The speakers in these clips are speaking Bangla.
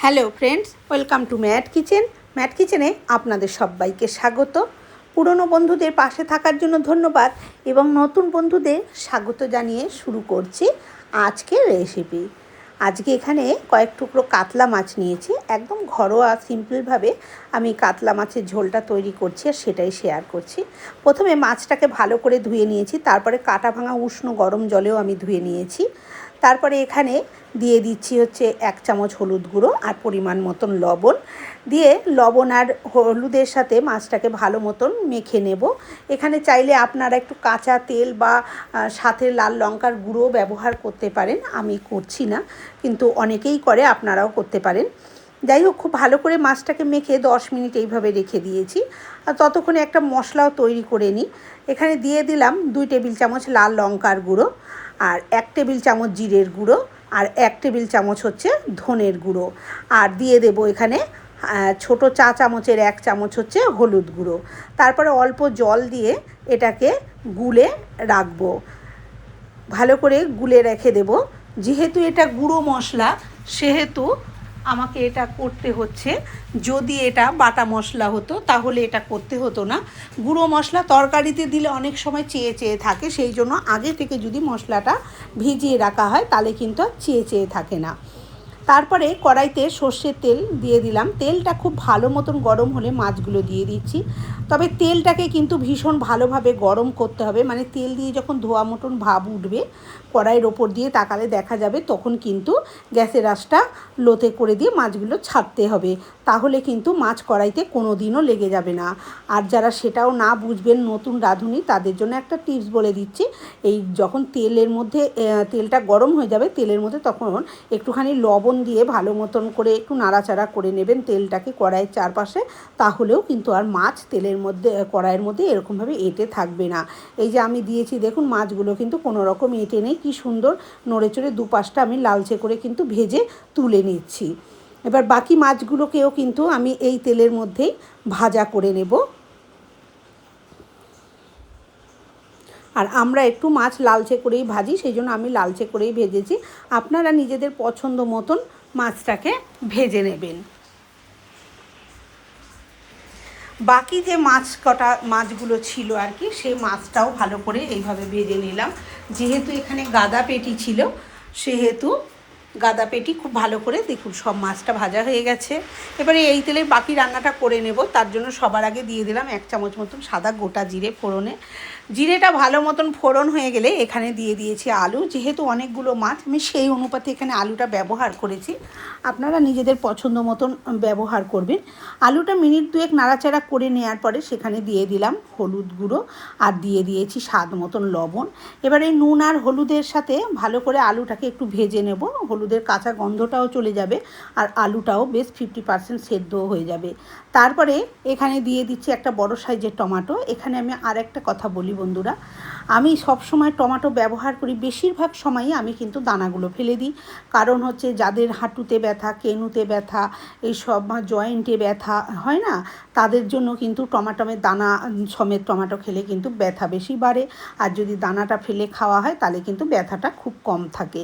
Hello friends, welcome to Matt Kitchen. Matt কিচেনে আপনাদের সবাইকে স্বাগত। পুরনো বন্ধুদের পাশে থাকার জন্য ধন্যবাদ এবং নতুন বন্ধুদের স্বাগত জানিয়ে শুরু করছি আজকের রেসিপি। আজকে এখানে কয়েক টুকরো কাতলা মাছ নিয়েছি। একদম ঘরোয়া সিম্পলভাবে আমি কাতলা মাছের ঝোলটা তৈরি করছি আর সেটাই শেয়ার করছি। প্রথমে মাছটাকে ভালো করে ধুয়ে নিয়েছি, তারপরে কাটা ভাঙা উষ্ণ গরম জলেও আমি ধুয়ে নিয়েছি। তারপরে এখানে দিয়ে দিচ্ছি হচ্ছে 1 চামচ হলুদ গুঁড়ো আর পরিমাণ মতন লবণ দিয়ে লবণ আর হলুদের সাথে মাছটাকে ভালো মতন মেখে নেব। এখানে চাইলে আপনারা একটু কাঁচা তেল বা সাথে লাল লঙ্কার গুঁড়ো ব্যবহার করতে পারেন, আমি করছি না, কিন্তু অনেকেই করে, আপনারাও করতে পারেন। যাই হোক, খুব ভালো করে মাছটাকে মেখে 10 মিনিট এইভাবে রেখে দিয়েছি। আর ততক্ষণে একটা মশলাও তৈরি করে নিই। এখানে দিয়ে দিলাম 2 টেবিল চামচ লাল লঙ্কার গুঁড়ো আর 1 টেবিল চামচ জিরের গুঁড়ো আর 1 টেবিল চামচ হচ্ছে ধনের গুঁড়ো, আর দিয়ে দেবো এখানে ছোটো চা চামচের 1 চামচ হচ্ছে হলুদ গুঁড়ো। তারপরে অল্প জল দিয়ে এটাকে গুলে রাখবো, ভালো করে গুলে রেখে দেব। যেহেতু এটা গুঁড়ো মশলা সেহেতু আমাকে এটা করতে হচ্ছে। যদি এটা বাটা মশলা হতো তাহলে এটা করতে হতো না। গুঁড়ো মশলা তরকারিতে দিলে অনেক সময় চেয়ে চেয়ে থাকে, সেই জন্য আগে থেকে যদি মশলাটা ভিজিয়ে রাখা হয় তাহলে কিন্তু চেয়ে চেয়ে থাকে না। তারপরে কড়াইতে সর্ষের তেল দিয়ে দিলাম। তেলটা খুব ভালো মতন গরম হলে মাছগুলো দিয়ে দিচ্ছি। তবে তেলটাকে কিন্তু ভীষণ ভালোভাবে গরম করতে হবে, মানে তেল দিয়ে যখন ধোয়া মতন ভাব উঠবে কড়াইয়ের ওপর দিয়ে তাকালে দেখা যাবে, তখন কিন্তু গ্যাসের আঁচটা লোতে করে দিয়ে মাছগুলো ছাড়তে হবে। তাহলে কিন্তু মাছ কড়াইতে কোনো দিনও লেগে যাবে না। আর যারা সেটাও না বুঝবেন, নতুন রাঁধুনি, তাদের জন্য একটা টিপস বলে দিচ্ছি। এই যখন তেলের মধ্যে তেলটা গরম হয়ে যাবে, তেলের মধ্যে তখন একটুখানি লবণ দিয়ে ভালো মতন করে একটু নাড়াচাড়া করে নেবেন তেলটাকে কড়াইয়ের চারপাশে। তাহলেও কিন্তু আর মাছ তেলের মধ্যে কড়াইয়ের মধ্যে এরকমভাবে এঁটে থাকবে না। এই যে আমি দিয়েছি দেখুন, মাছগুলো কিন্তু কোনো রকম এঁটে নেই, কি সুন্দর নড়ে চড়ে দুপাশটা আমি লালচে করে কিন্তু ভেজে তুলে নিচ্ছি। এবার বাকি মাছগুলোকেও কিন্তু আমি এই তেলের মধ্যেই ভাজা করে নেব। আর আমরা একটু মাছ লালচে করেই ভাজি, সেই জন্য আমি লালচে করেই ভেজেছি। আপনারা নিজেদের পছন্দ মতন মাছটাকে ভেজে নেবেন। বাকি যে মাছগুলো ছিল আর কি, সেই মাছটাও ভালো করে এইভাবে ভেজে নিলাম। যেহেতু এখানে গাদা পেটি ছিল সেহেতু গাদা পেটি খুব ভালো করে, দেখুন সব মাছটা ভাজা হয়ে গেছে। এবারে এই তেলে বাকি রান্নাটা করে নেব। তার জন্য সবার আগে দিয়ে দিলাম 1 চামচ মতন সাদা গোটা জিরে ফোড়নে। জিরেটা ভালো মতন ফোড়ন হয়ে গেলে এখানে দিয়ে দিয়েছি আলু। যেহেতু অনেকগুলো মাছ, আমি সেই অনুপাতে এখানে আলুটা ব্যবহার করেছি, আপনারা নিজেদের পছন্দ মতন ব্যবহার করবেন। আলুটা মিনিট 2 নাড়াচাড়া করে নেওয়ার পরে সেখানে দিয়ে দিলাম হলুদ গুঁড়ো আর দিয়ে দিয়েছি স্বাদ মতন লবণ। এবার এই নুন আর হলুদের সাথে ভালো করে আলুটাকে একটু ভেজে নেব। হলুদের কাঁচা গন্ধটাও চলে যাবে আর আলুটাও বেশ 50% সেদ্ধ হয়ে যাবে। তারপরে এখানে দিয়ে দিচ্ছি একটা বড় সাইজের টমেটো। এখানে আমি আর একটা কথা বলি বন্ধুরা, আমি সব সময় টমেটো ব্যবহার করি, বেশিরভাগ সময়ই আমি কিন্তু দানাগুলো ফেলে দিই। কারণ হচ্ছে যাদের হাঁটুতে ব্যথা, কেনুতে ব্যথা, এই সব জয়েন্টে ব্যথা হয় না, তাদের জন্য কিন্তু টমেটোর দানা সমেত টমেটো খেলে কিন্তু ব্যথা বেশি বাড়ে। আর যদি দানাটা ফেলে খাওয়া হয় তাহলে কিন্তু ব্যথাটা খুব কম থাকে।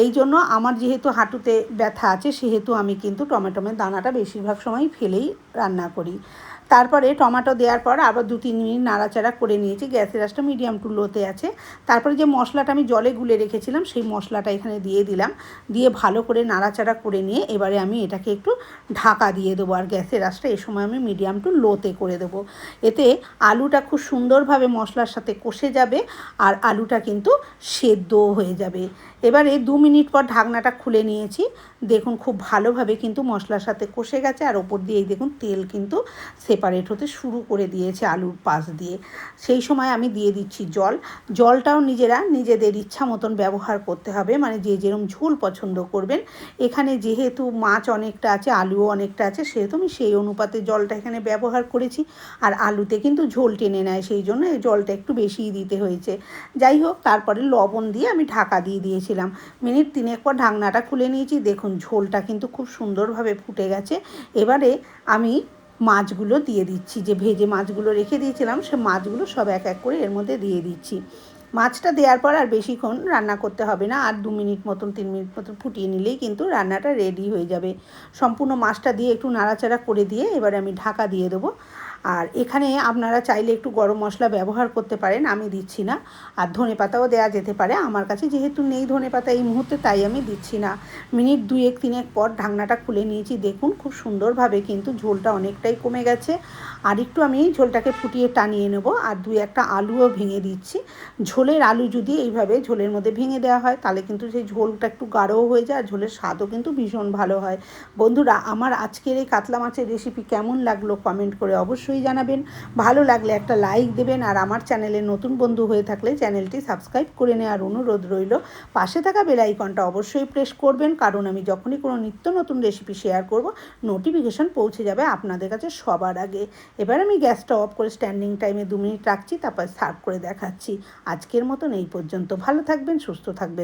এই জন্য আমার যেহেতু হাঁটুতে ব্যথা আছে সেহেতু আমি কিন্তু টমেটোর দানাটা বেশিরভাগ সময় ফেলেই রান্না করি। তারপরে টমেটো দেওয়ার পর আবার 2-3 মিনিট নাড়াচাড়া করে নিয়েছি। গ্যাসের আঁচটা মিডিয়াম টু লোতে আছে। তারপরে যে মশলাটা আমি জলে গুলে রেখেছিলাম সেই মশলাটা এখানে দিয়ে দিলাম। দিয়ে ভালো করে নাড়াচাড়া করে নিয়ে এবারে আমি এটাকে একটু ঢাকা দিয়ে দেবো। আর গ্যাসের আঁচটা এই সময় আমি মিডিয়াম টু লোতে করে দেবো। এতে আলুটা খুব সুন্দরভাবে মশলার সাথে কষে যাবে আর আলুটা কিন্তু সেদ্ধও হয়ে যাবে। এবারে 2 মিনিট পর ঢাকনাটা খুলে নিয়েছি। দেখুন খুব ভালোভাবে কিন্তু মশলার সাথে কষে গেছে আর ওপর দিয়ে দেখুন তেল কিন্তু সেপারেট হতে শুরু করে দিয়েছে আলুর পাশ দিয়ে। সেই সময় আমি দিয়ে দিচ্ছি জল। জলটাও নিজেদের ইচ্ছা মতন ব্যবহার করতে হবে, মানে যে যেরকম ঝোল পছন্দ করবেন। এখানে যেহেতু মাছ অনেকটা আছে, আলুও অনেকটা আছে, সেহেতু আমি সেই অনুপাতে জলটা এখানে ব্যবহার করেছি। আর আলুতে কিন্তু ঝোল টেনে নেয়, সেই জন্য এই জলটা একটু বেশিই দিতে হয়েছে। যাই হোক, তারপরে লবণ দিয়ে আমি ঢাকা দিয়ে দিয়েছিলাম। মিনিট 3 পর ঢাকনাটা খুলে নিয়েছি। দেখুন ঝোলটা কিন্তু খুব সুন্দরভাবে ফুটে গেছে। এবারে আমি মাছগুলো দিয়ে দিচ্ছি, যে ভেজে মাছগুলো রেখে দিয়েছিলাম সে মাছগুলো সব এক এক করে এর মধ্যে দিয়ে দিচ্ছি। মাছটা দেওয়ার পর আর বেশিক্ষণ রান্না করতে হবে না, আর 2 মিনিট মতন 3 মিনিট মতন ফুটিয়ে নিলেই কিন্তু রান্নাটা রেডি হয়ে যাবে। সম্পূর্ণ মাছটা দিয়ে একটু নাড়াচাড়া করে দিয়ে এবারে আমি ঢাকা দিয়ে দেবো। আর এখানে আপনারা চাইলে একটু গরম মশলা ব্যবহার করতে পারেন, আমি দিচ্ছি না। আর ধনেপাতাও দেওয়া যেতে পারে, আমার কাছে যেহেতু নেই ধনেপাতা এই মুহূর্তে, তাই আমি দিচ্ছি না। মিনিট 2-3 পর ঢাকনাটা খুলে নিয়েছি, দেখুন খুব সুন্দরভাবে কিন্তু ঝোলটা অনেকটাই কমে গেছে। আর একটু আমি ঝোলটাকে ফুটিয়ে টানিয়ে নেব, আর 2-1টা আলুও ভেঙে দিচ্ছি। ঝোলের আলু যদি এইভাবে ঝোলের মধ্যে ভেঙে দেওয়া হয় তাহলে কিন্তু সেই ঝোলটা একটু গাঢ়ও হয়ে যায়, আর ঝোলের স্বাদও কিন্তু ভীষণ ভালো হয়। বন্ধুরা, আমার আজকের এই কাতলা মাছের রেসিপি কেমন লাগলো কমেন্ট করে অবশ্যই জানাবেন। ভালো লাগলে একটা লাইক দেবেন, আর আমার চ্যানেলে নতুন বন্ধু হয়ে থাকলে চ্যানেলটি সাবস্ক্রাইব করে নেওয়ার অনুরোধ রইল। পাশে থাকা বেল আইকনটা অবশ্যই প্রেস করবেন, কারণ আমি যখনই কোনো নিত্য নতুন রেসিপি শেয়ার করব নোটিফিকেশন পৌঁছে যাবে আপনাদের কাছে সবার আগে। এবার আমি গ্যাসটা অফ করে স্ট্যান্ডিং টাইমে 2 মিনিট রাখছি, তারপর সার্ভ করে দেখাচ্ছি। আজকের মতন এই পর্যন্ত। ভালো থাকবেন, সুস্থ থাকবেন।